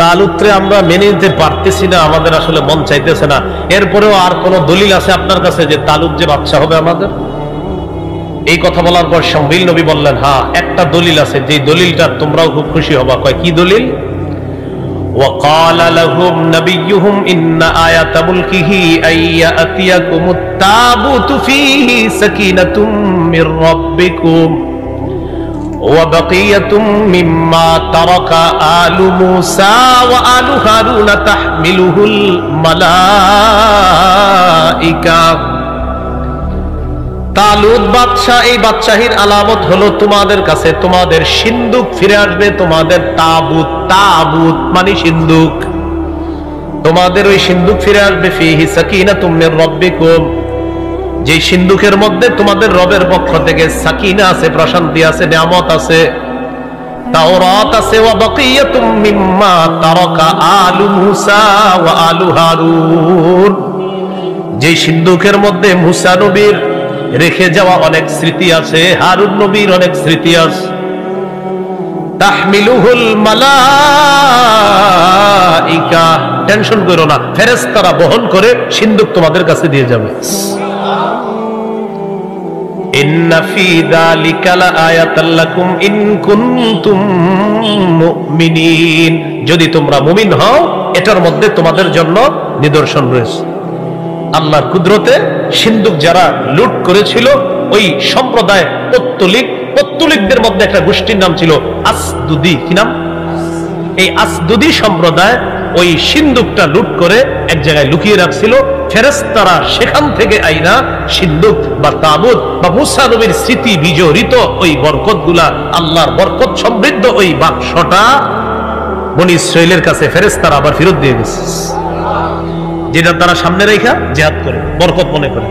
তালুতরে আমরা মেনে নিতে পারতেছি না, আমাদের আসলে মন চাইতেছে না, এরপরেও আর কোন দলিল আছে আপনার কাছে যে তালুত যে বাদশা হবে আমাদের? এই কথা বলার পর শামীল নবী বললেন, হ্যাঁ একটা দলিল আছে, যে দলিলটা তোমরাও খুব খুশি হবা। কয় কি দলিল? وقال لهم نبيهم إن آية ملكه أن يأتيكم التابوت فيه سكينة من ربكم وبقية مما ترك آل موسى وآل هارون تحمله الملائكة। তালুত বাদশাহ, এই বাদশাহীর আলামত হলো তোমাদের কাছে তোমাদের সিন্দুক ফিরে আসবে, তোমাদের তাবুত, তাবুত মানে সিন্দুক, তোমাদের ওই সিন্দুক ফিরে আসবে। ফিহি সাকিনাতুম মির রাব্বিকুম, যে সিন্দুকের মধ্যে তোমাদের রবের পক্ষ থেকে সাকিনা আছে, প্রশান্তি আছে, নিয়ামত আছে, তাওরাত আছে। ওয়া বাকিয়াতুম মিম্মা তারাকা আলু মুসা ওয়া আলু হারুন, যে সিন্দুকের মধ্যে মুসা নবীর রেখে যাওয়া অনেক স্মৃতি আছে, হারুন নবীর অনেক স্মৃতি আছে। তাহমিলুহুল মালাইকা, টেনশন করো না, ফেরেশতারা বহন করে সিন্দুক তোমাদের কাছে দিয়ে যাবে। ইন্না ফি যালিকা লাআয়াতাল লাকুম ইন কুনতুম মুমিনিন, যদি তোমরা মুমিন হও এটার মধ্যে তোমাদের জন্য নিদর্শন রয়েছে। আল্লাহর কুদরতে সিন্দুক যারা লুট করেছিল ওই সম্প্রদায় পত্তলিকদের মধ্যে একটা গোষ্ঠীর নাম ছিল আসদুদি। কি নাম? এই আসদুদি সম্প্রদায় ওই সিন্দুকটা লুট করে এক জায়গায় লুকিয়ে রাখছিল। ফেরেশতারা সেখান থেকে আইনা সিন্দুক বা তাবুত বা মুসা নবীর স্মৃতি বিজড়িত ওই বরকতগুলা, আল্লাহর বরকত সমৃদ্ধ ওই বাক্সটা বনী ইসরাইলের কাছে ফেরেশতারা আবার ফেরত দিয়ে গেছে, যেটা তারা সামনে রেখা জিহাদ করে বরকত মনে করে।